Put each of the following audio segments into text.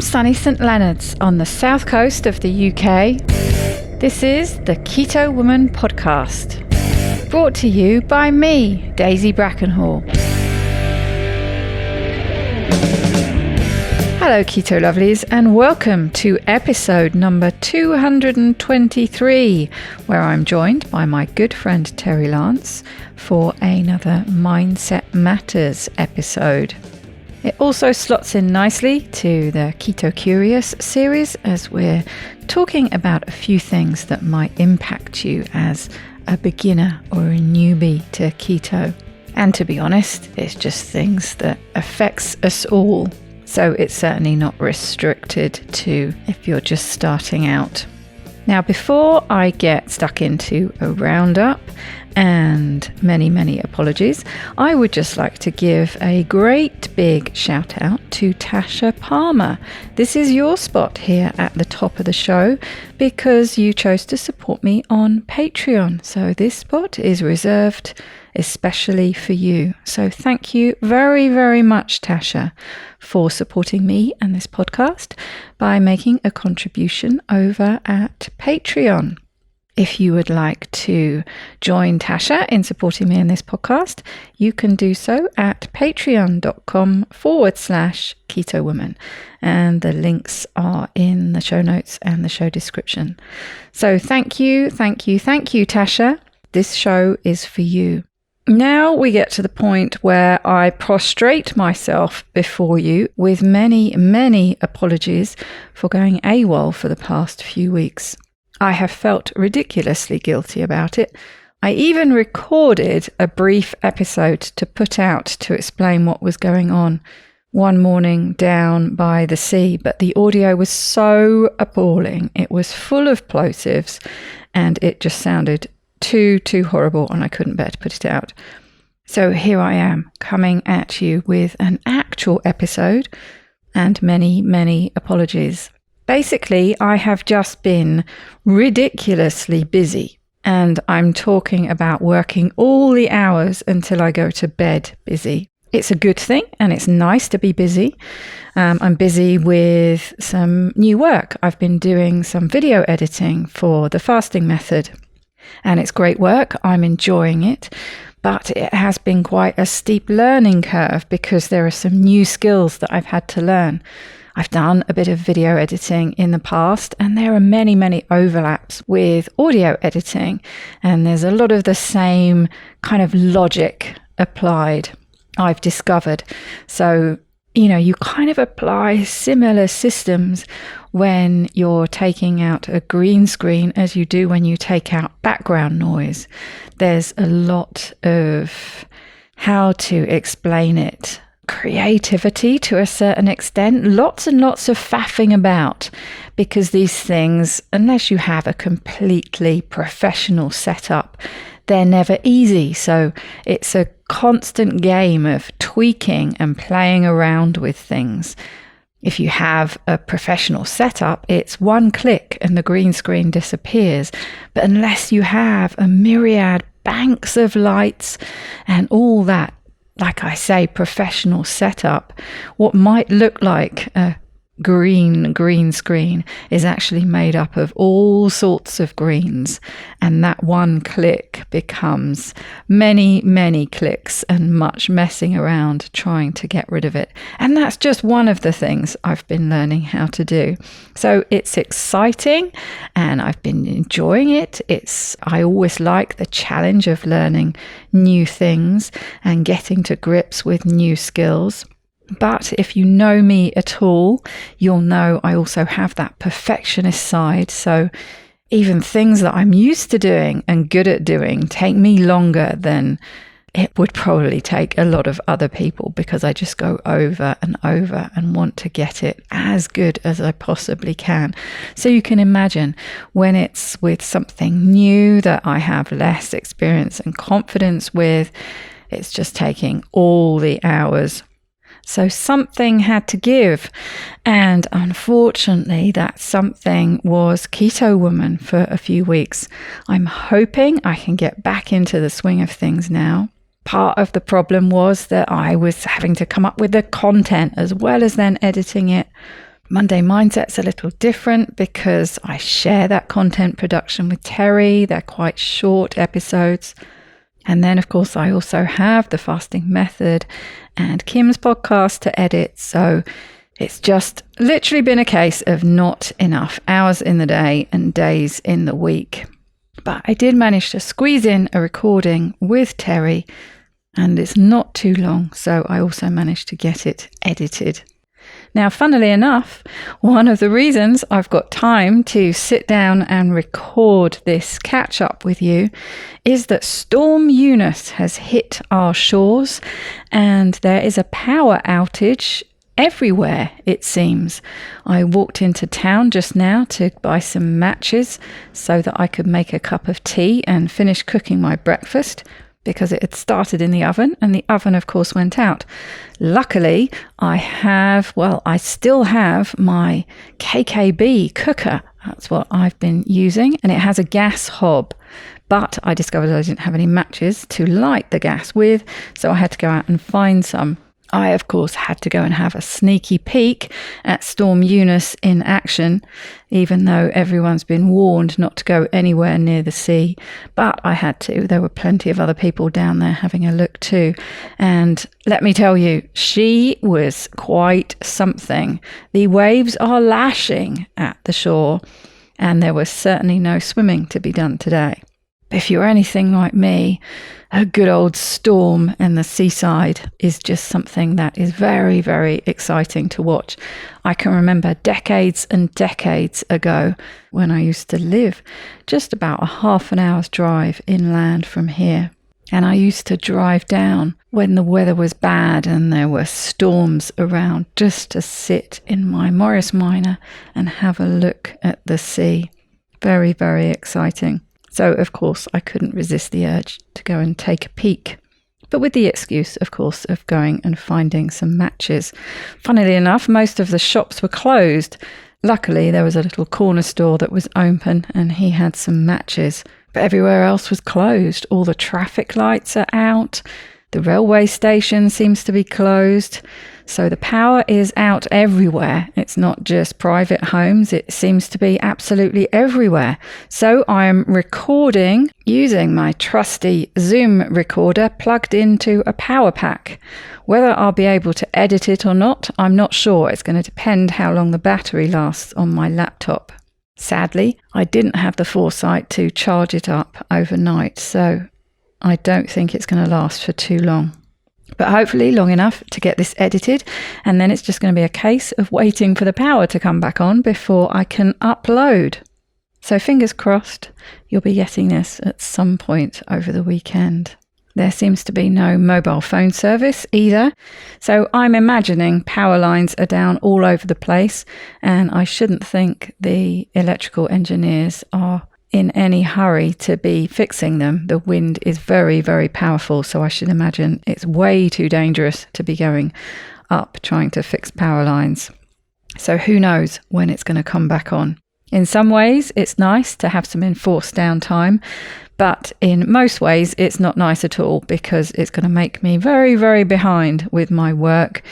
From sunny St Leonards on the south coast of the UK, this is the Keto Woman podcast, brought to you by me, Daisy Brackenhall. Hello Keto Lovelies, and welcome to episode number 223, where I'm joined by my good friend Terri for another Mindset Matters episode. It also slots in nicely to the Keto Curious series, as we're talking about a few things that might impact you as a beginner or a newbie to keto. And to be honest, it's just things that affects us all. So it's certainly not restricted to if you're just starting out. Now, before I get stuck into a roundup and many apologies, I would just like to give a great big shout out to Tasha Palmer. This is your spot here at the top of the show because you chose to support me on Patreon. So this spot is reserved especially for you. So thank you very much, Tasha, for supporting me and this podcast by making a contribution over at Patreon. If you would like to join Tasha in supporting me in this podcast, you can do so at patreon.com/Keto Woman. And the links are in the show notes and the show description. So thank you, Tasha. This show is for you. Now we get to the point where I prostrate myself before you with many apologies for going AWOL for the past few weeks. I have felt ridiculously guilty about it. I even recorded a brief episode to put out to explain what was going on one morning down by the sea, but the audio was so appalling. It was full of plosives and it just sounded too horrible, and I couldn't bear to put it out. So here I am coming at you with an actual episode and many apologies. Basically, I have just been ridiculously busy, and I'm talking about working all the hours until I go to bed busy. It's a good thing and it's nice to be busy. I'm busy with some new work. I've been doing some video editing for the fasting method. And it's great work. I'm enjoying it, but it has been quite a steep learning curve because there are some new skills that I've had to learn. I've done a bit of video editing in the past, and there are many overlaps with audio editing, and there's a lot of the same kind of logic applied, I've discovered. So, you kind of apply similar systems when you're taking out a green screen as you do when you take out background noise. There's a lot of, how to explain it, creativity to a certain extent, lots and lots of faffing about, because these things, unless you have a completely professional setup, they're never easy. So it's a constant game of tweaking and playing around with things. If you have a professional setup, it's one click and the green screen disappears. But unless you have a myriad banks of lights and all that, like I say, professional setup, what might look like a green screen is actually made up of all sorts of greens, and that one click becomes many clicks and much messing around trying to get rid of it. And that's just one of the things I've been learning how to do. So it's exciting and I've been enjoying it. I always like the challenge of learning new things and getting to grips with new skills. But if you know me at all, you'll know I also have that perfectionist side. So even things that I'm used to doing and good at doing take me longer than it would probably take a lot of other people, because I just go over and want to get it as good as I possibly can. So you can imagine when it's with something new that I have less experience and confidence with, it's just taking all the hours. So something had to give, and unfortunately that something was Keto Woman for a few weeks. I'm hoping I can get back into the swing of things now. Part of the problem was that I was having to come up with the content as well as then editing it. Monday Mindset's a little different because I share that content production with Terri. They're quite short episodes. And then, of course, I also have the fasting method and Kim's podcast to edit. So it's just literally been a case of not enough hours in the day and days in the week. But I did manage to squeeze in a recording with Terri, and it's not too long. So I also managed to get it edited. Now, funnily enough, one of the reasons I've got time to sit down and record this catch up with you is that Storm Eunice has hit our shores and there is a power outage everywhere, it seems. I walked into town just now to buy some matches so that I could make a cup of tea and finish cooking my breakfast, because it had started in the oven and the oven, of course, went out. Luckily, I still have my KKB cooker. That's what I've been using, and it has a gas hob. But I discovered I didn't have any matches to light the gas with, so I had to go out and find some. I, of course, had to go and have a sneaky peek at Storm Eunice in action, even though everyone's been warned not to go anywhere near the sea. But I had to. There were plenty of other people down there having a look too. And let me tell you, she was quite something. The waves are lashing at the shore, and there was certainly no swimming to be done today. If you're anything like me, a good old storm and the seaside is just something that is very, very exciting to watch. I can remember decades and decades ago when I used to live just about a half an hour's drive inland from here. And I used to drive down when the weather was bad and there were storms around, just to sit in my Morris Minor and have a look at the sea. Very, very exciting. So, of course, I couldn't resist the urge to go and take a peek, but with the excuse, of course, of going and finding some matches. Funnily enough, most of the shops were closed. Luckily, there was a little corner store that was open and he had some matches, but everywhere else was closed. All the traffic lights are out. The railway station seems to be closed. So the power is out everywhere. It's not just private homes. It seems to be absolutely everywhere. So I am recording using my trusty Zoom recorder plugged into a power pack. Whether I'll be able to edit it or not, I'm not sure. It's going to depend how long the battery lasts on my laptop. Sadly, I didn't have the foresight to charge it up overnight, so I don't think it's going to last for too long. But hopefully long enough to get this edited, and then it's just going to be a case of waiting for the power to come back on before I can upload. So fingers crossed, you'll be getting this at some point over the weekend. There seems to be no mobile phone service either, so I'm imagining power lines are down all over the place, and I shouldn't think the electrical engineers are in any hurry to be fixing them. The wind is very, very powerful, so I should imagine it's way too dangerous to be going up trying to fix power lines. So who knows when it's going to come back on. In some ways, it's nice to have some enforced downtime, but in most ways, it's not nice at all because it's going to make me very, very behind with my work,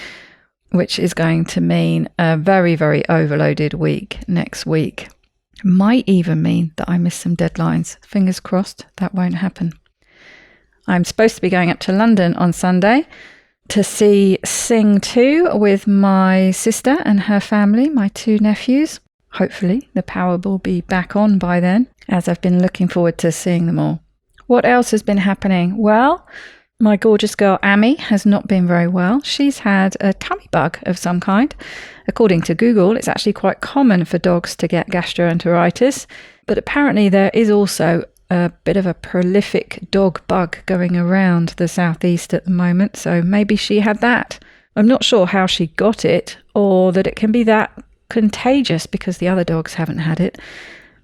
which is going to mean a very, very overloaded week next week. Might even mean that I miss some deadlines. Fingers crossed that won't happen. I'm supposed to be going up to London on Sunday to see Sing 2 with my sister and her family, my 2 nephews. Hopefully the power will be back on by then, as I've been looking forward to seeing them all. What else has been happening? Well, my gorgeous girl Amy has not been very well. She's had a tummy bug of some kind. According to Google, it's actually quite common for dogs to get gastroenteritis, but apparently there is also a bit of a prolific dog bug going around the southeast at the moment, so maybe she had that. I'm not sure how she got it, or that it can be that contagious because the other dogs haven't had it.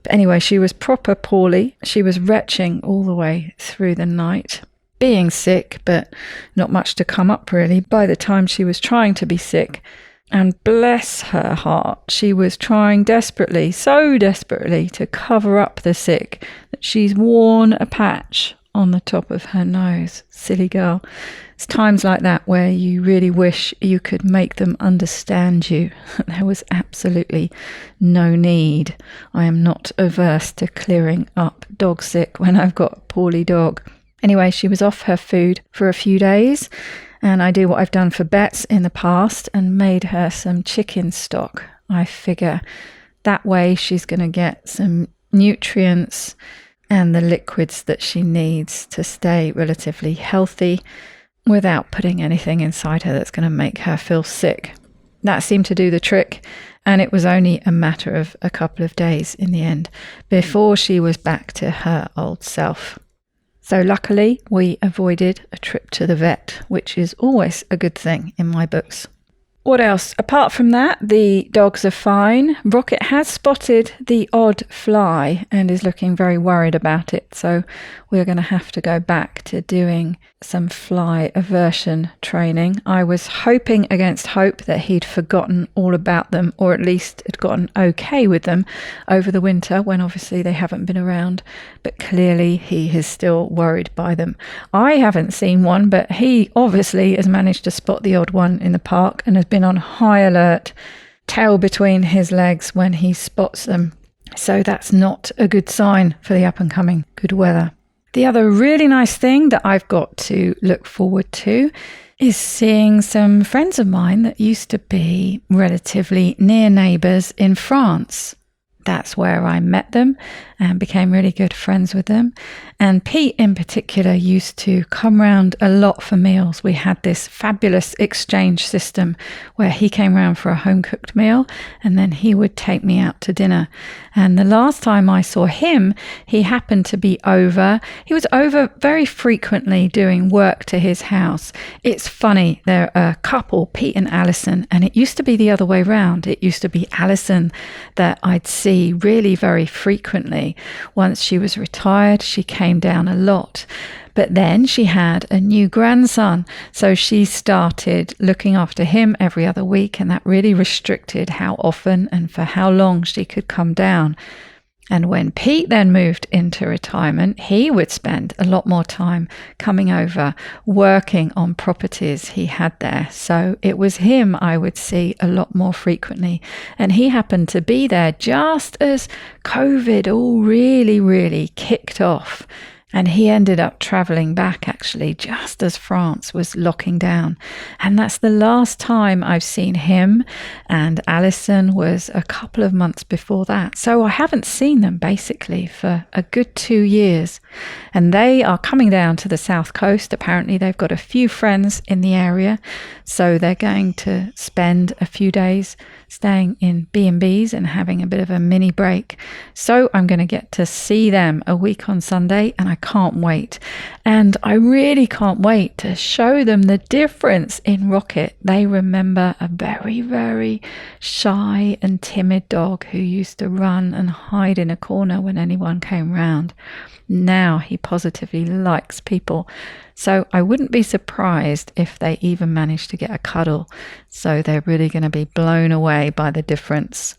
But anyway, she was proper poorly. She was retching all the way through the night, being sick, but not much to come up really by the time she was trying to be sick. And bless her heart, she was trying desperately, so desperately, to cover up the sick that she's worn a patch on the top of her nose. Silly girl. It's times like that where you really wish you could make them understand you. There was absolutely no need. I am not averse to clearing up dog sick when I've got a poorly dog. Anyway, she was off her food for a few days, and I do what I've done for Bets in the past and made her some chicken stock. I figure that way she's going to get some nutrients and the liquids that she needs to stay relatively healthy without putting anything inside her that's going to make her feel sick. That seemed to do the trick, and it was only a matter of a couple of days in the end before she was back to her old self. So luckily, we avoided a trip to the vet, which is always a good thing in my books. What else? Apart from that, the dogs are fine. Rocket has spotted the odd fly and is looking very worried about it. So we're going to have to go back to doing some fly aversion training. I was hoping against hope that he'd forgotten all about them, or at least had gotten okay with them over the winter when obviously they haven't been around. But clearly he is still worried by them. I haven't seen one, but he obviously has managed to spot the odd one in the park and has been on high alert, tail between his legs when he spots them. So that's not a good sign for the up and coming good weather. The other really nice thing that I've got to look forward to is seeing some friends of mine that used to be relatively near neighbours in France. That's where I met them and became really good friends with them. And Pete in particular used to come round a lot for meals. We had this fabulous exchange system where he came round for a home-cooked meal and then he would take me out to dinner. And the last time I saw him, he happened to be over. He was over very frequently doing work to his house. It's funny, they're a couple, Pete and Alison, and it used to be the other way round. It used to be Alison that I'd see really very frequently. Once she was retired, she came down a lot. But then she had a new grandson, so she started looking after him every other week, and that really restricted how often and for how long she could come down. And when Pete then moved into retirement, he would spend a lot more time coming over, working on properties he had there. So it was him I would see a lot more frequently. And he happened to be there just as COVID all really kicked off. And he ended up travelling back actually just as France was locking down. And that's the last time I've seen him, and Alison was a couple of months before that. So I haven't seen them basically for a good 2 years. And they are coming down to the south coast. Apparently they've got a few friends in the area. So they're going to spend a few days staying in B&Bs and having a bit of a mini break. So I'm going to get to see them a week on Sunday, and I can't wait. And I really can't wait to show them the difference in Rocket. They remember a very shy and timid dog who used to run and hide in a corner when anyone came round. Now he positively likes people. So I wouldn't be surprised if they even manage to get a cuddle. So they're really going to be blown away by the difference.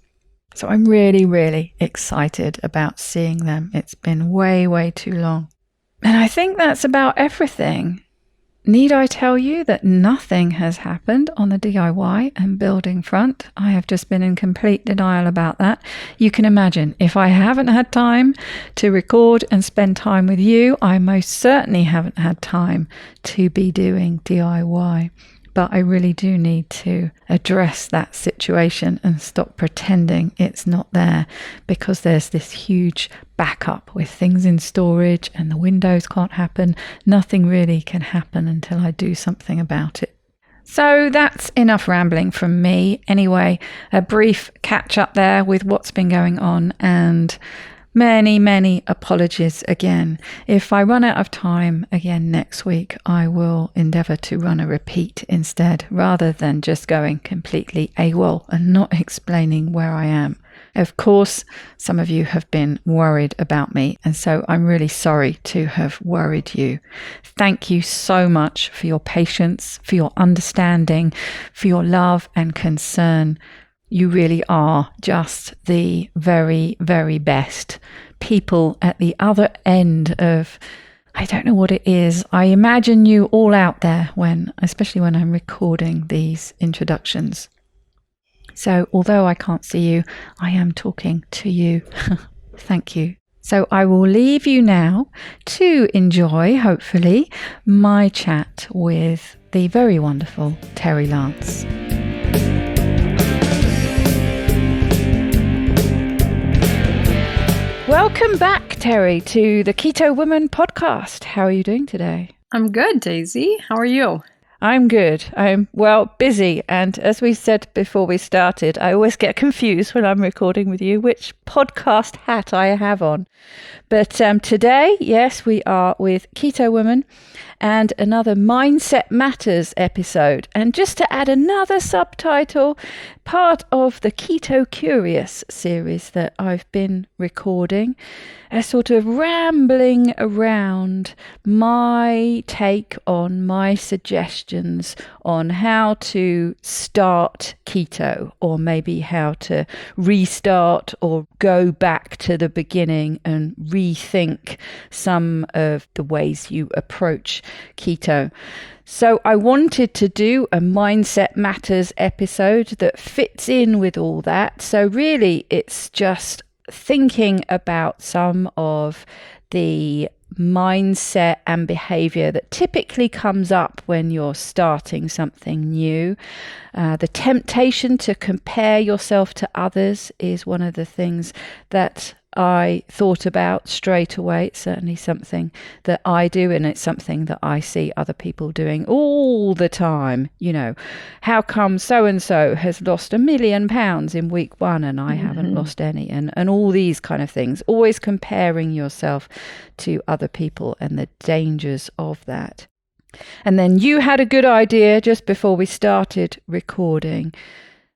So I'm really excited about seeing them. It's been way too long. And I think that's about everything. Need I tell you that nothing has happened on the DIY and building front? I have just been in complete denial about that. You can imagine, if I haven't had time to record and spend time with you, I most certainly haven't had time to be doing DIY. But I really do need to address that situation and stop pretending it's not there, because there's this huge backup with things in storage and the windows can't happen. Nothing really can happen until I do something about it. So that's enough rambling from me. Anyway, a brief catch up there with what's been going on, and many apologies again. If I run out of time again next week, I will endeavour to run a repeat instead, rather than just going completely AWOL and not explaining where I am. Of course, some of you have been worried about me, and so I'm really sorry to have worried you. Thank you so much for your patience, for your understanding, for your love and concern. You really are just the very best people at the other end of I don't know what it is. I imagine you all out there especially when I'm recording these introductions. So although I can't see you, I am talking to you. Thank you. So I will leave you now to enjoy, hopefully, my chat with the very wonderful Terri Lance. Welcome back, Terri, to the Keto Woman podcast. How are you doing today? I'm good, Daisy. How are you? I'm good. I'm, busy. And as we said before we started, I always get confused when I'm recording with you which podcast hat I have on. But today, yes, we are with Keto Woman and another Mindset Matters episode. And just to add another subtitle, part of the Keto Curious series that I've been recording, a sort of rambling around my take on my suggestions on how to start keto, or maybe how to restart or go back to the beginning and rethink some of the ways you approach keto. So I wanted to do a Mindset Matters episode that fits in with all that. So really, it's just thinking about some of the mindset and behavior that typically comes up when you're starting something new. The temptation to compare yourself to others is one of the things that I thought about straight away. It's certainly something that I do, and it's something that I see other people doing all the time. You know, how come so-and-so has lost £1 million in week 1 and I haven't lost any, and all these kind of things. Always comparing yourself to other people and the dangers of that. And then you had a good idea just before we started recording,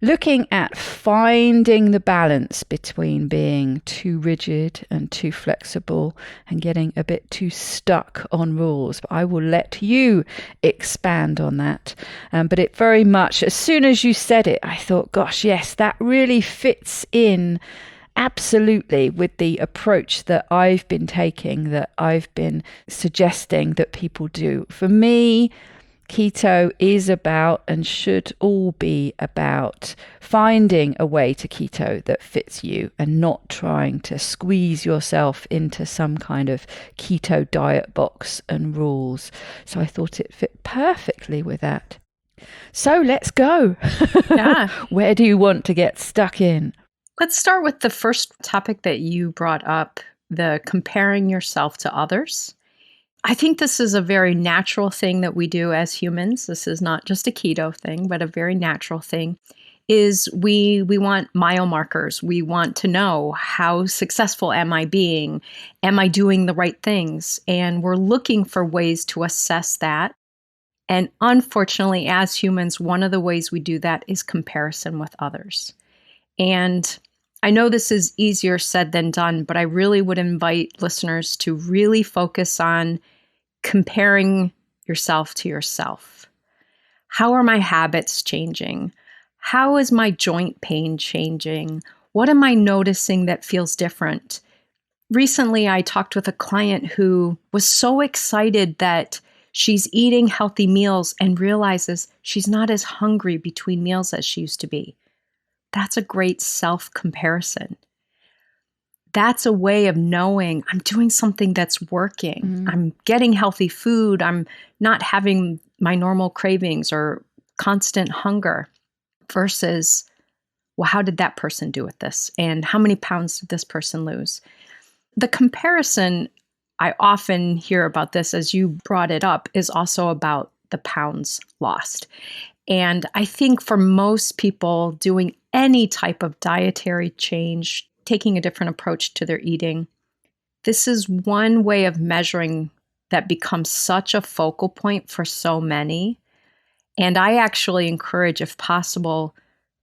looking at finding the balance between being too rigid and too flexible and getting a bit too stuck on rules. But I will let you expand on that. But it very much, as soon as you said it, I thought, gosh, yes, that really fits in absolutely with the approach that I've been taking, that I've been suggesting that people do. For me, keto is about, and should all be about, finding a way to keto that fits you and not trying to squeeze yourself into some kind of keto diet box and rules. So I thought it fit perfectly with that. So let's go. Yeah. Where do you want to get stuck in? Let's start with the first topic that you brought up, the comparing yourself to others. I think this is a very natural thing that we do as humans. This is not just a keto thing, but a very natural thing. Is we want mile markers. We want to know, how successful am I being? Am I doing the right things? And we're looking for ways to assess that. And unfortunately, as humans, one of the ways we do that is comparison with others. And I know this is easier said than done, but I really would invite listeners to really focus on comparing yourself to yourself. How are my habits changing? How is my joint pain changing? What am I noticing that feels different? Recently, I talked with a client who was so excited that she's eating healthy meals and realizes she's not as hungry between meals as she used to be. That's a great self-comparison. That's a way of knowing I'm doing something that's working. I'm getting healthy food. I'm not having my normal cravings or constant hunger, versus, well, how did that person do with this? And how many pounds did this person lose? The comparison, I often hear about this, as you brought it up, is also about the pounds lost. And I think for most people doing any type of dietary change, taking a different approach to their eating, this is one way of measuring that becomes such a focal point for so many. And I actually encourage, if possible,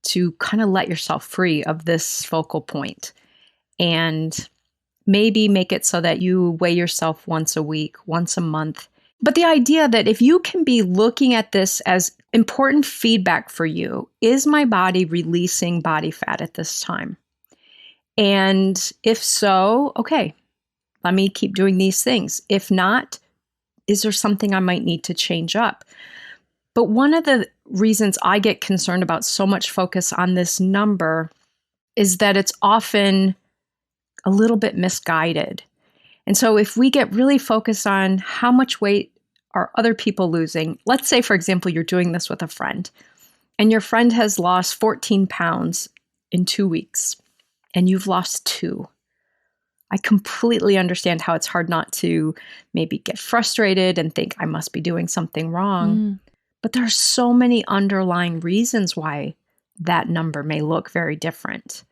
to kind of let yourself free of this focal point and maybe make it so that you weigh yourself once a week, once a month. But the idea that if you can be looking at this as important feedback for you, is my body releasing body fat at this time? And if so, okay, let me keep doing these things. If not, is there something I might need to change up? But one of the reasons I get concerned about so much focus on this number is that it's often a little bit misguided. And so if we get really focused on how much weight are other people losing, let's say, for example, you're doing this with a friend and your friend has lost 14 pounds in 2 weeks and you've lost 2. I completely understand how it's hard not to maybe get frustrated and think I must be doing something wrong. But there are so many underlying reasons why that number may look very different.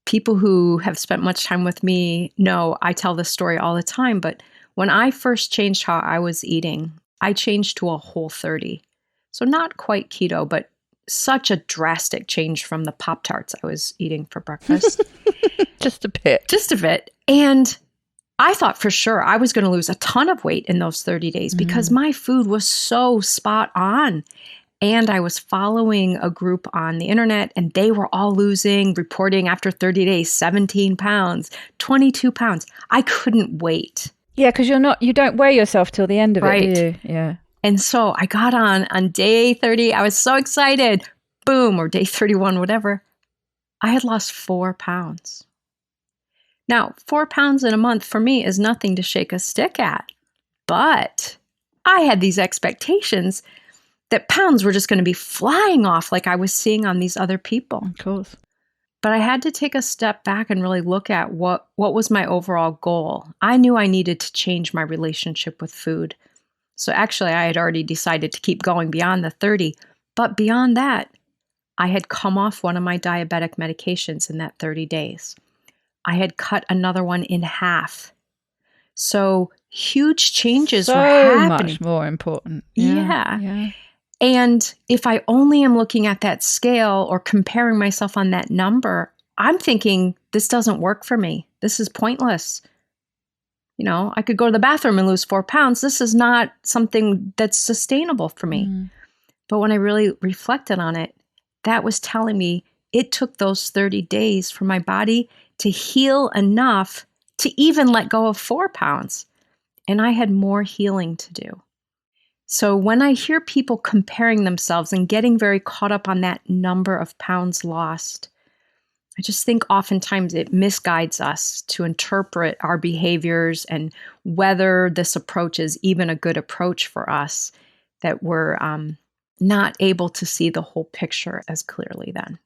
People who have spent much time with me know I tell this story all the time, but when I first changed how I was eating, I changed to a Whole30. So not quite keto, but such a drastic change from the Pop-Tarts I was eating for breakfast. Just a bit. Just a bit. And I thought for sure I was going to lose a ton of weight in those 30 days because my food was so spot on. And I was following a group on the internet and they were all reporting after 30 days, 17 pounds, 22 pounds. I couldn't wait. Yeah, because you don't weigh yourself till the end of it, do you? Yeah. And so I got on day 30. I was so excited. Boom, or day 31, whatever. I had lost 4 pounds. Now, 4 pounds in a month for me is nothing to shake a stick at. But I had these expectations that pounds were just going to be flying off like I was seeing on these other people. Of course. But I had to take a step back and really look at what was my overall goal. I knew I needed to change my relationship with food. So actually, I had already decided to keep going beyond the 30. But beyond that, I had come off one of my diabetic medications in that 30 days. I had cut another one in half. So huge changes were happening. So much more important. Yeah. And if I only am looking at that scale or comparing myself on that number, I'm thinking this doesn't work for me. This is pointless. I could go to the bathroom and lose 4 pounds. This is not something that's sustainable for me. But when I really reflected on it, that was telling me it took those 30 days for my body to heal enough to even let go of 4 pounds. And I had more healing to do. So when I hear people comparing themselves and getting very caught up on that number of pounds lost, I just think oftentimes it misguides us to interpret our behaviors and whether this approach is even a good approach for us, that we're not able to see the whole picture as clearly then.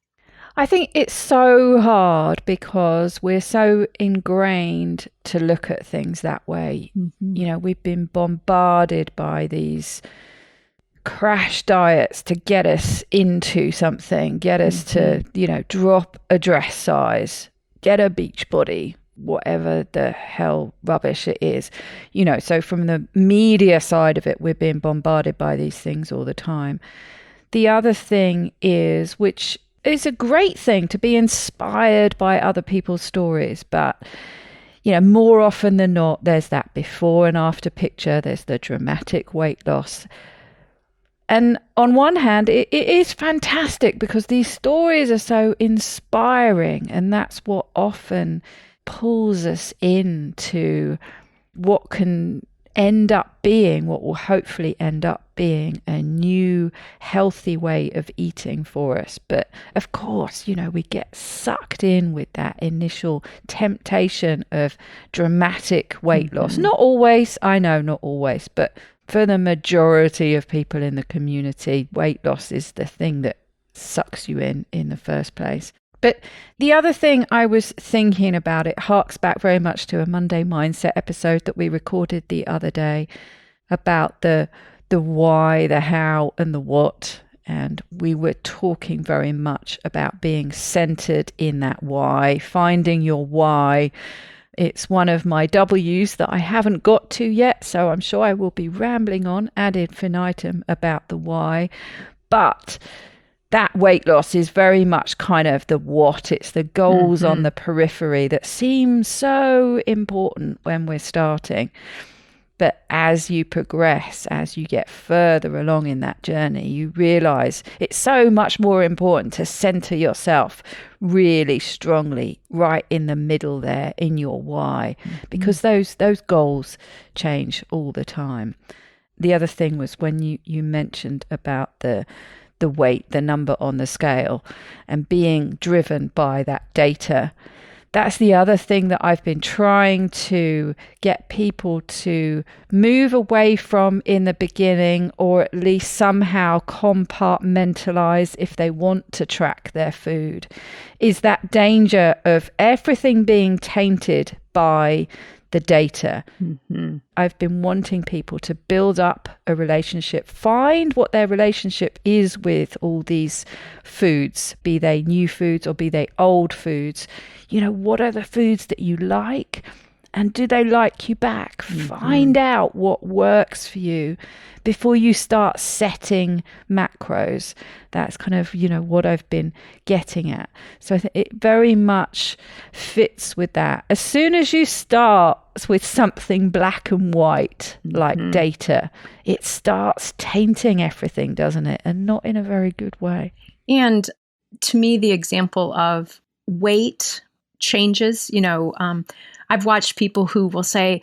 I think it's so hard because we're so ingrained to look at things that way. We've been bombarded by these crash diets to get us into something, get us to, drop a dress size, get a beach body, whatever the hell rubbish it is. So from the media side of it, we're being bombarded by these things all the time. The other thing is, which is a great thing, to be inspired by other people's stories, but more often than not, there's that before and after picture. There's the dramatic weight loss. And on one hand, it is fantastic because these stories are so inspiring, and that's what often pulls us into what can end up being, what will hopefully end up being a new healthy way of eating for us. But of course, we get sucked in with that initial temptation of dramatic weight loss. Not always, I know, not always, but for the majority of people in the community, weight loss is the thing that sucks you in the first place. But the other thing I was thinking about, it harks back very much to a Monday Mindset episode that we recorded the other day about the why, the how, and the what. And we were talking very much about being centered in that why, finding your why. It's one of my W's that I haven't got to yet, so I'm sure I will be rambling on ad infinitum about the why. But that weight loss is very much kind of the what. It's the goals on the periphery that seem so important when we're starting. But as you progress, as you get further along in that journey, you realize it's so much more important to center yourself really strongly right in the middle there in your why, because those goals change all the time. the other thing was when you mentioned about the weight, the number on the scale, and being driven by that data. That's the other thing that I've been trying to get people to move away from in the beginning, or at least somehow compartmentalize if they want to track their food, is that danger of everything being tainted by the data. Mm-hmm. I've been wanting people to build up a relationship, find what their relationship is with all these foods, be they new foods or be they old foods. What are the foods that you like? And do they like you back? Mm-hmm. Find out what works for you before you start setting macros. That's kind of, what I've been getting at. So I think it very much fits with that. As soon as you start with something black and white, like data, it starts tainting everything, doesn't it? And not in a very good way. And to me, the example of weight changes, I've watched people who will say,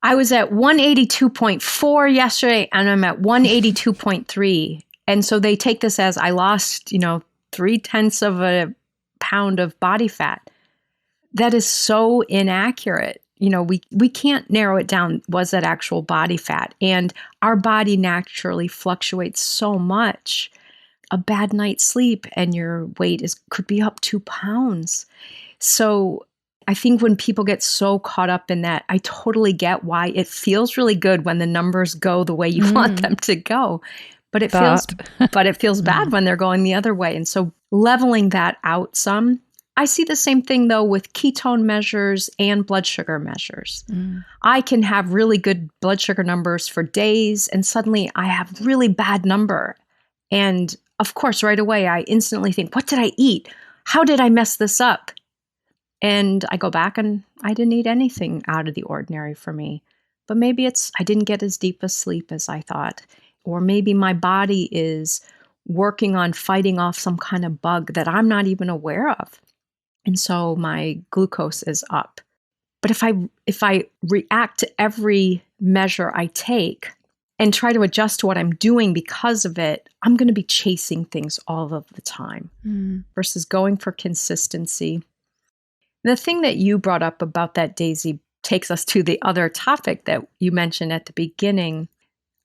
I was at 182.4 yesterday and I'm at 182.3. And so they take this as I lost, 0.3 of a pound of body fat. That is so inaccurate. We can't narrow it down. Was that actual body fat? And our body naturally fluctuates so much. A bad night's sleep and your weight could be up 2 pounds. So I think when people get so caught up in that, I totally get why it feels really good when the numbers go the way you want them to go. But it feels bad when they're going the other way. And so leveling that out some. I see the same thing though with ketone measures and blood sugar measures. I can have really good blood sugar numbers for days and suddenly I have really bad number. And of course, right away, I instantly think, what did I eat? How did I mess this up? And I go back and I didn't eat anything out of the ordinary for me. But maybe I didn't get as deep a sleep as I thought. Or maybe my body is working on fighting off some kind of bug that I'm not even aware of. And so my glucose is up. But if I react to every measure I take and try to adjust to what I'm doing because of it, I'm going to be chasing things all of the time versus going for consistency. The thing that you brought up about that, Daisy, takes us to the other topic that you mentioned at the beginning.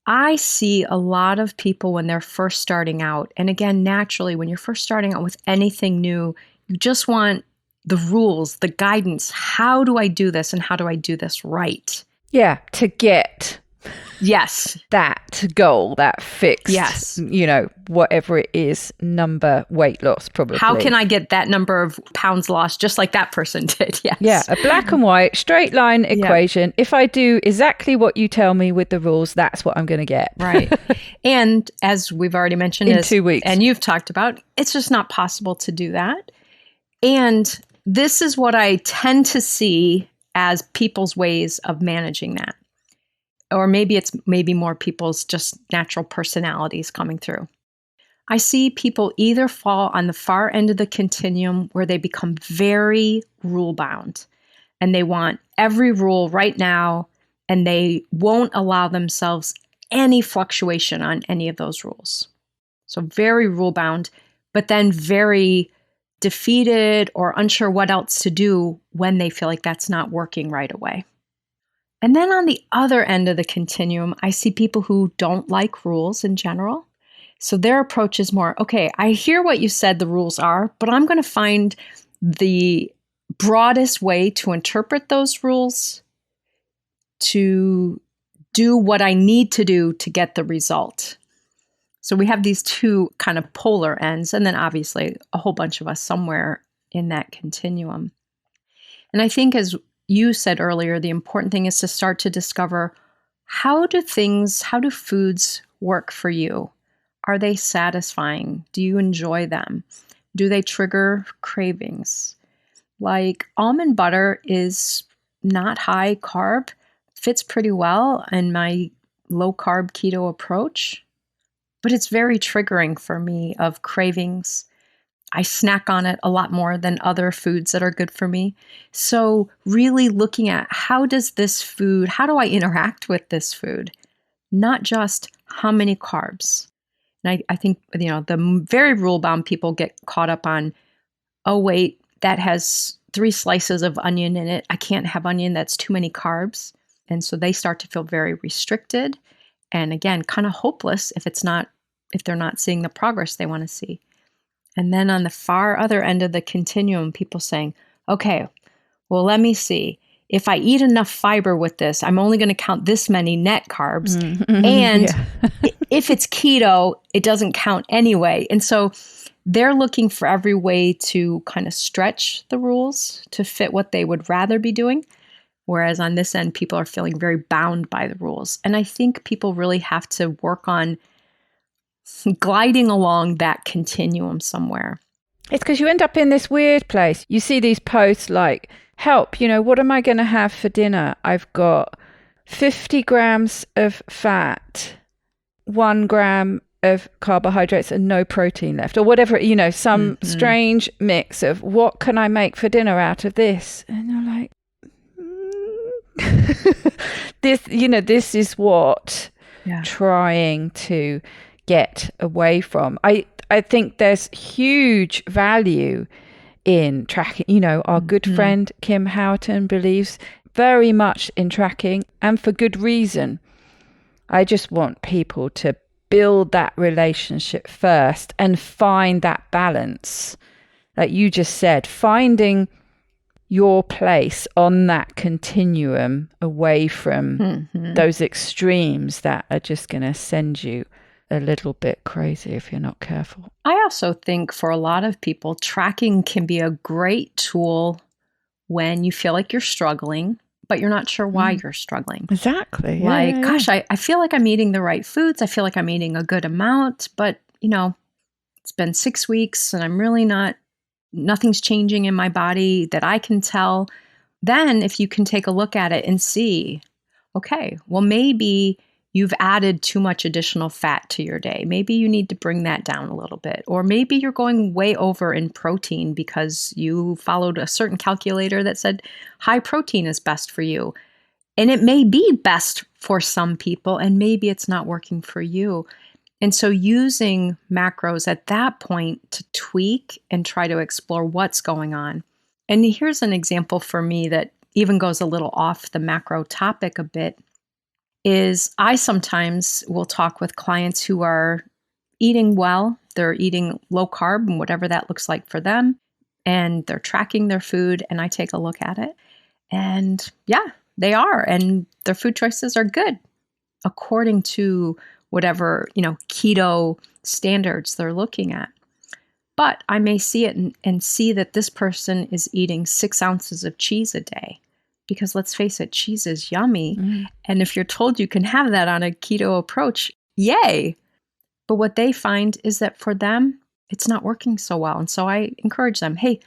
I see a lot of people when they're first starting out, and again, naturally, when you're first starting out with anything new, you just want the rules, the guidance. How do I do this and how do I do this right? Yeah, to get that goal, that fix, whatever it is, number, weight loss, probably. How can I get that number of pounds lost just like that person did? Yes. Yeah, a black and white straight line equation. If I do exactly what you tell me with the rules, that's what I'm going to get. Right. And as we've already mentioned, in 2 weeks, and you've talked about, it's just not possible to do that. And this is what I tend to see as people's ways of managing that. Or maybe it's more people's just natural personalities coming through. I see people either fall on the far end of the continuum where they become very rule bound and they want every rule right now and they won't allow themselves any fluctuation on any of those rules. So very rule bound, but then very defeated or unsure what else to do when they feel like that's not working right away. And then on the other end of the continuum, I see people who don't like rules in general. So their approach is more, okay, I hear what you said the rules are, but I'm going to find the broadest way to interpret those rules to do what I need to do to get the result. So we have these two kind of polar ends, and then obviously a whole bunch of us somewhere in that continuum. And I think as you said earlier, the important thing is to start to discover how do foods work for you? Are they satisfying? Do you enjoy them? Do they trigger cravings? Like almond butter is not high carb, fits pretty well in my low carb keto approach, but it's very triggering for me of cravings. I snack on it a lot more than other foods that are good for me. So really looking at how do I interact with this food? not just how many carbs. And I think, the very rule-bound people get caught up on, oh, wait, that has 3 slices of onion in it. I can't have onion. That's too many carbs. And so they start to feel very restricted. And again, kind of hopeless if they're not seeing the progress they want to see. And then on the far other end of the continuum, people saying, okay, well, let me see. If I eat enough fiber with this, I'm only going to count this many net carbs. And if it's keto, it doesn't count anyway. And so they're looking for every way to kind of stretch the rules to fit what they would rather be doing. Whereas on this end, people are feeling very bound by the rules. And I think people really have to work on gliding along that continuum somewhere. It's because you end up in this weird place. You see these posts like, help, what am I going to have for dinner? I've got 50 grams of fat, 1 gram of carbohydrates and no protein left, or whatever, some strange mix of what can I make for dinner out of this? And you're like, this is what trying to get away from. I think there's huge value in tracking. Our good friend Kim Houghton believes very much in tracking, and for good reason. I just want people to build that relationship first and find that balance. Like you just said, finding your place on that continuum away from those extremes that are just going to send you a little bit crazy if you're not careful. I also think for a lot of people, tracking can be a great tool when you feel like you're struggling, but you're not sure why you're struggling. Exactly. Gosh, I feel like I'm eating the right foods. I feel like I'm eating a good amount, but it's been 6 weeks and I'm really nothing's changing in my body that I can tell. Then if you can take a look at it and see, okay, well, maybe you've added too much additional fat to your day. Maybe you need to bring that down a little bit. Or maybe you're going way over in protein because you followed a certain calculator that said high protein is best for you. And it may be best for some people, and maybe it's not working for you. And so using macros at that point to tweak and try to explore what's going on. And here's an example for me that even goes a little off the macro topic a bit. Is I sometimes will talk with clients who are eating well, they're eating low carb and whatever that looks like for them, and they're tracking their food, and I take a look at it. And yeah, they are, and their food choices are good according to whatever, keto standards they're looking at. But I may see it and see that this person is eating 6 ounces of cheese a day. Because let's face it, cheese is yummy. And if you're told you can have that on a keto approach, yay. But what they find is that for them, it's not working so well. And so I encourage them, hey,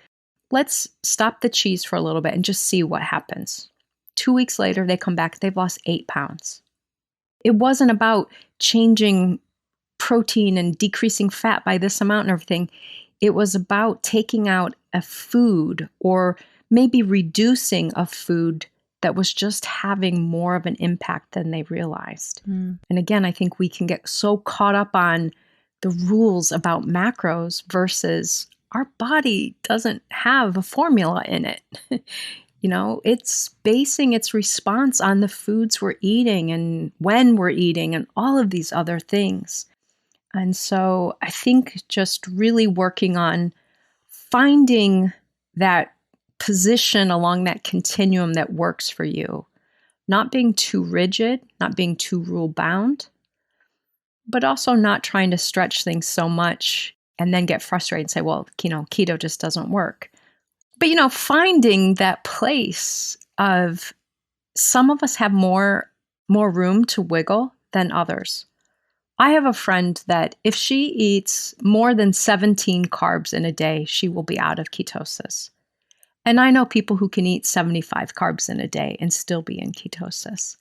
let's stop the cheese for a little bit and just see what happens. 2 weeks later, they come back, they've lost 8 pounds. It wasn't about changing protein and decreasing fat by this amount and everything. It was about taking out a food or maybe reducing a food that was just having more of an impact than they realized. And again, I think we can get so caught up on the rules about macros versus our body doesn't have a formula in it. It's basing its response on the foods we're eating and when we're eating and all of these other things. And so I think just really working on finding that position along that continuum that works for you. Not being too rigid, not being too rule bound, but also not trying to stretch things so much and then get frustrated and say, well, keto just doesn't work. But, finding that place of some of us have more room to wiggle than others. I have a friend that if she eats more than 17 carbs in a day, she will be out of ketosis. And I know people who can eat 75 carbs in a day and still be in ketosis.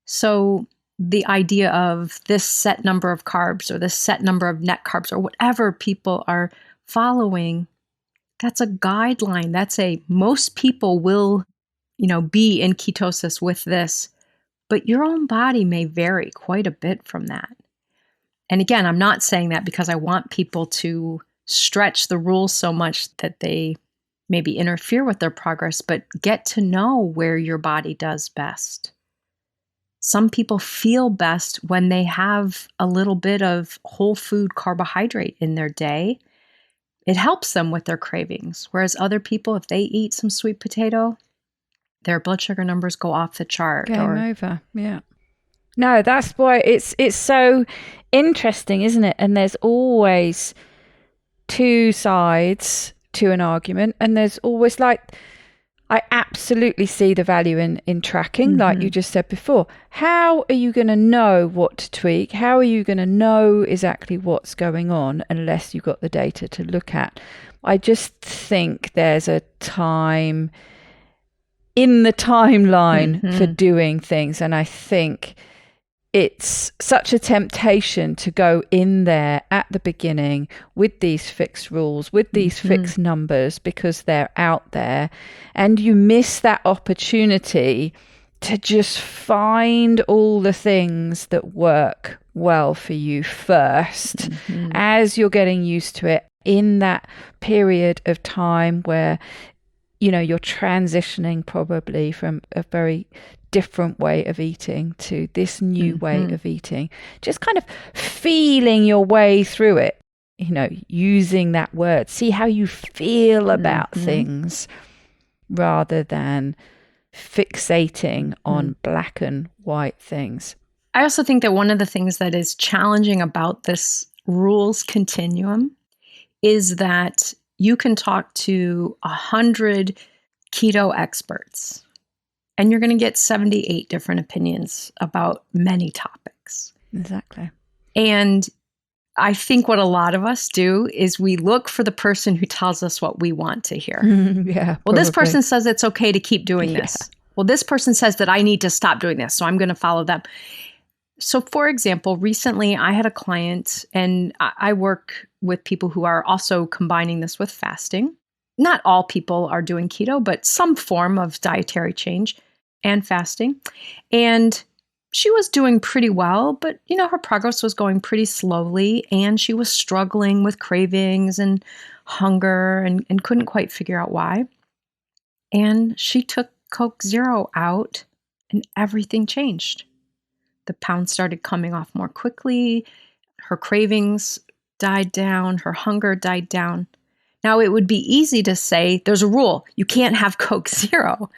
So the idea of this set number of carbs or this set number of net carbs or whatever people are following, that's a guideline. Most people will, be in ketosis with this. but your own body may vary quite a bit from that. And again, I'm not saying that because I want people to stretch the rules so much that they maybe interfere with their progress, but get to know where your body does best. Some people feel best when they have a little bit of whole food carbohydrate in their day. It helps them with their cravings. Whereas other people, if they eat some sweet potato, their blood sugar numbers go off the chart. Game over. Yeah. No, that's why it's so interesting, isn't it? And there's always two sides to an argument, and there's always I absolutely see the value in tracking, like you just said before. How are you going to know what to tweak? How are you going to know exactly what's going on unless you've got the data to look at? I just think there's a time in the timeline for doing things, and I think it's such a temptation to go in there at the beginning with these fixed rules, with these fixed numbers, because they're out there, and you miss that opportunity to just find all the things that work well for you first as you're getting used to it in that period of time where, you know, you're transitioning probably from a very different way of eating to this new way of eating, just kind of feeling your way through it, you know, using that word, see how you feel about things rather than fixating on black and white things. I also think that one of the things that is challenging about this rules continuum is that you can talk to 100 keto experts and you're going to get 78 different opinions about many topics. Exactly. And I think what a lot of us do is we look for the person who tells us what we want to hear. Yeah. Well, this person says it's okay to keep doing this. Well, this person says that I need to stop doing this, so I'm going to follow them. So, for example, recently I had a client, and I work with people who are also combining this with fasting. Not all people are doing keto, but some form of dietary change and fasting. And she was doing pretty well, but, you know, her progress was going pretty slowly, and she was struggling with cravings and hunger and couldn't quite figure out why. And she took Coke Zero out, and everything changed. The pounds started coming off more quickly. Her cravings died down. Her hunger died down. Now, it would be easy to say, there's a rule. You can't have Coke Zero.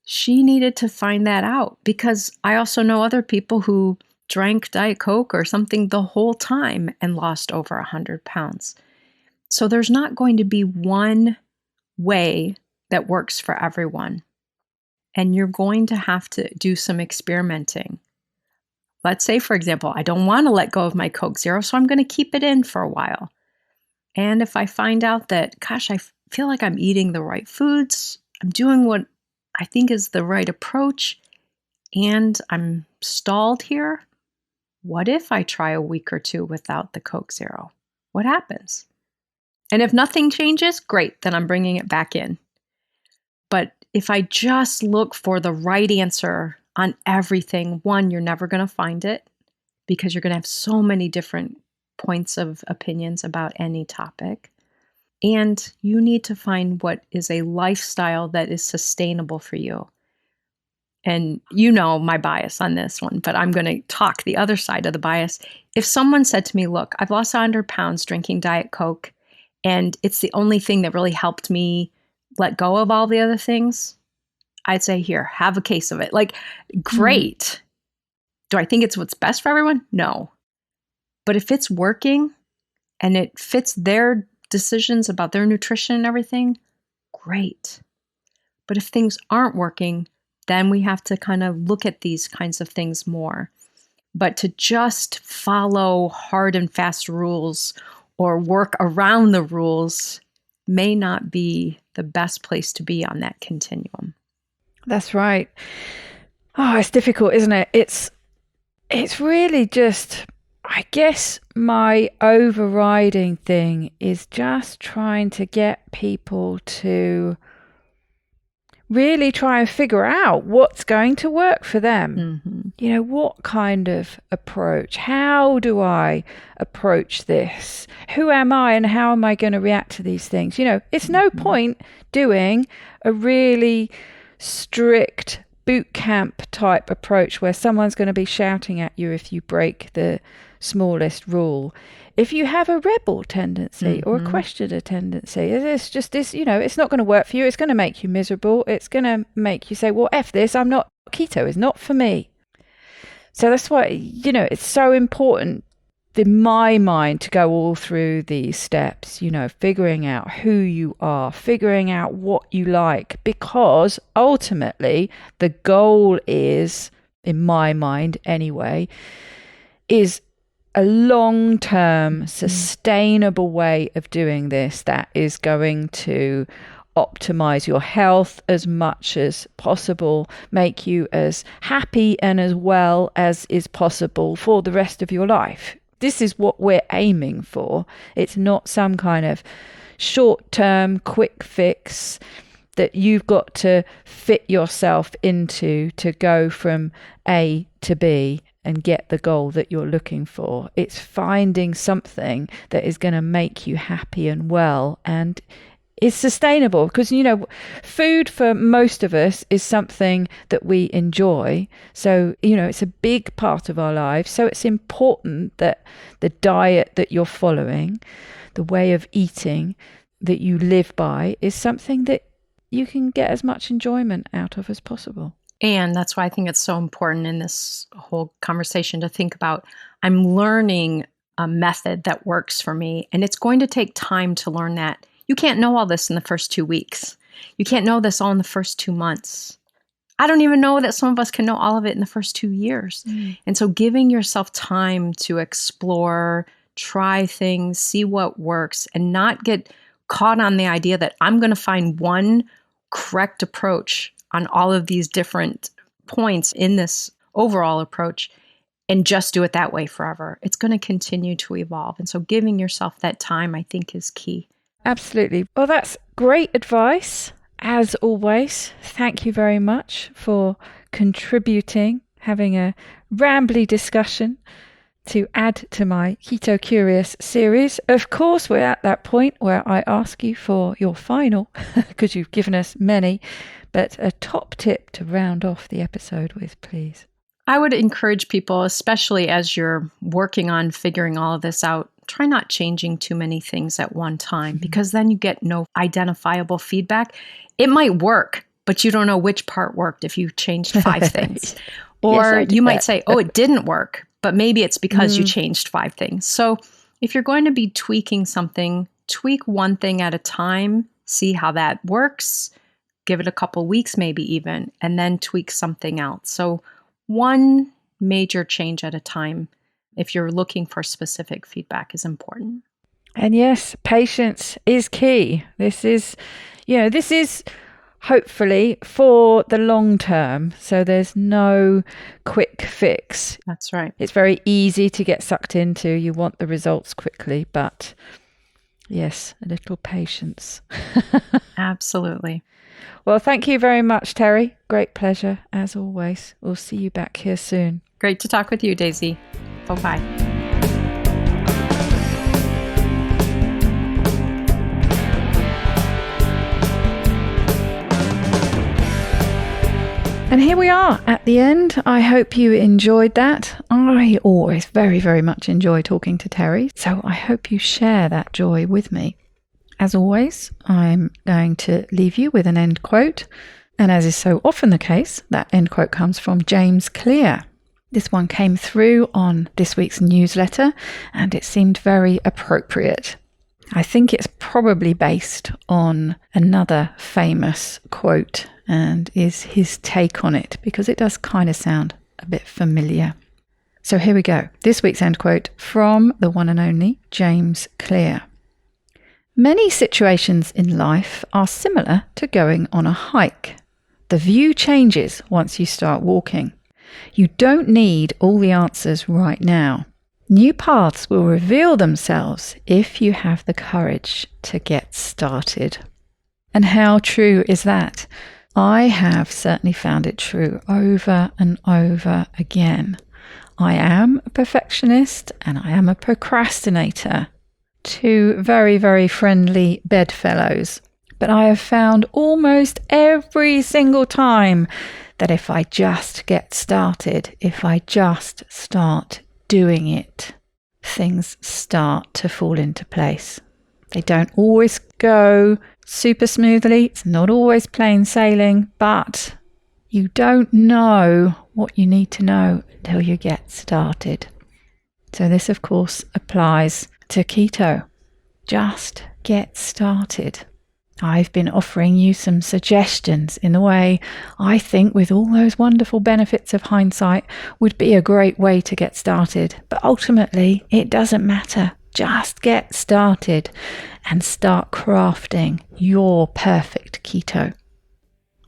She needed to find that out, because I also know other people who drank Diet Coke or something the whole time and lost over 100 pounds. So there's not going to be one way that works for everyone. And you're going to have to do some experimenting. Let's say, for example, I don't want to let go of my Coke Zero, so I'm going to keep it in for a while. And if I find out that, gosh, I feel like I'm eating the right foods, I'm doing what I think is the right approach, and I'm stalled here, what if I try a week or two without the Coke Zero? What happens? And if nothing changes, great, then I'm bringing it back in. But if I just look for the right answer on everything, one, you're never going to find it, because you're going to have so many different points of opinions about any topic. And you need to find what is a lifestyle that is sustainable for you. And you know my bias on this one, but I'm going to talk the other side of the bias. If someone said to me, look, I've lost 100 pounds drinking Diet Coke, and it's the only thing that really helped me let go of all the other things, I'd say, here, have a case of it. Like, great. Do I think it's what's best for everyone? No. But if it's working and it fits their decisions about their nutrition and everything, great. But if things aren't working, then we have to kind of look at these kinds of things more. But to just follow hard and fast rules or work around the rules may not be the best place to be on that continuum. That's right. Oh, it's difficult, isn't it? It's really just, I guess my overriding thing is just trying to get people to really try and figure out what's going to work for them. Mm-hmm. You know, what kind of approach? How do I approach this? Who am I and how am I going to react to these things? You know, it's no point doing a really strict boot camp type approach where someone's going to be shouting at you if you break the smallest rule. If you have a rebel tendency or a questioner tendency, it's just this, you know, it's not going to work for you. It's going to make you miserable. It's going to make you say, well, F this, keto is not for me. So that's why, you know, it's so important in my mind to go all through these steps, you know, figuring out who you are, figuring out what you like, because ultimately the goal is, in my mind anyway, is a long-term sustainable way of doing this that is going to optimize your health as much as possible, make you as happy and as well as is possible for the rest of your life. This is what we're aiming for. It's not some kind of short-term quick fix that you've got to fit yourself into to go from A to B and get the goal that you're looking for. It's finding something that is going to make you happy and well and is sustainable, because, you know, food for most of us is something that we enjoy. So, you know, it's a big part of our lives. So it's important that the diet that you're following, the way of eating that you live by, is something that you can get as much enjoyment out of as possible. And that's why I think it's so important in this whole conversation to think about, I'm learning a method that works for me, and it's going to take time to learn that. You can't know all this in the first 2 weeks. You can't know this all in the first 2 months. I don't even know that some of us can know all of it in the first 2 years. And so giving yourself time to explore, try things, see what works, and not get caught on the idea that I'm going to find one correct approach on all of these different points in this overall approach and just do it that way forever. It's going to continue to evolve. And so giving yourself that time, I think, is key. Absolutely. Well, that's great advice. As always, thank you very much for contributing, having a rambly discussion to add to my Keto Curious series. Of course, we're at that point where I ask you for your final, because you've given us many, but a top tip to round off the episode with, please. I would encourage people, especially as you're working on figuring all of this out, try not changing too many things at one time, because then you get no identifiable feedback. It might work, but you don't know which part worked if you changed 5 things. Or you might say, oh, it didn't work, but maybe it's because you changed 5 things. So if you're going to be tweaking something, tweak one thing at a time, see how that works, give it a couple weeks maybe even, and then tweak something else. So one major change at a time, if you're looking for specific feedback, is important. And yes, patience is key. This is hopefully for the long term. So there's no quick fix. That's right. It's very easy to get sucked into. You want the results quickly, but yes, a little patience. Absolutely. Well, thank you very much, Terri. Great pleasure, as always. We'll see you back here soon. Great to talk with you, Daisy. Bye-bye. And here we are at the end. I hope you enjoyed that. I always very, very much enjoy talking to Terri, so I hope you share that joy with me. As always, I'm going to leave you with an end quote. And as is so often the case, that end quote comes from James Clear. This one came through on this week's newsletter, and it seemed very appropriate. I think it's probably based on another famous quote and is his take on it, because it does kind of sound a bit familiar. So here we go. This week's end quote from the one and only James Clear. Many situations in life are similar to going on a hike. The view changes once you start walking. You don't need all the answers right now. New paths will reveal themselves if you have the courage to get started. And how true is that? I have certainly found it true over and over again. I am a perfectionist and I am a procrastinator. Two very, very friendly bedfellows. But I have found almost every single time that if I just get started, if I just start doing it, things start to fall into place. They don't always go super smoothly. It's not always plain sailing, but you don't know what you need to know until you get started. So this, of course, applies to keto. Just get started. I've been offering you some suggestions in the way I think, with all those wonderful benefits of hindsight, would be a great way to get started. But ultimately, it doesn't matter. Just get started and start crafting your perfect keto.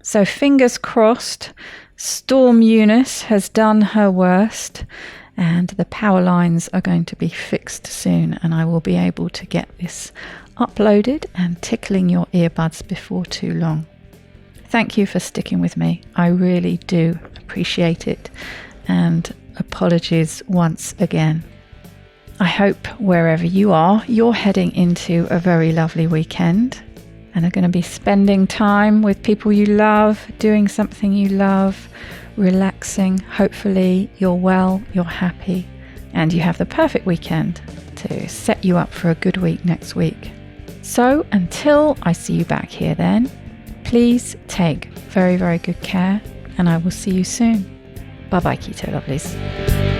So fingers crossed, Storm Eunice has done her worst and the power lines are going to be fixed soon, and I will be able to get this uploaded and tickling your earbuds before too long. Thank you for sticking with me. I really do appreciate it, and apologies once again. I hope wherever you are, you're heading into a very lovely weekend and are going to be spending time with people you love, doing something you love, relaxing. Hopefully you're well, you're happy, and you have the perfect weekend to set you up for a good week next week. So until I see you back here then, please take very, very good care, and I will see you soon. Bye-bye, Keto Lovelies.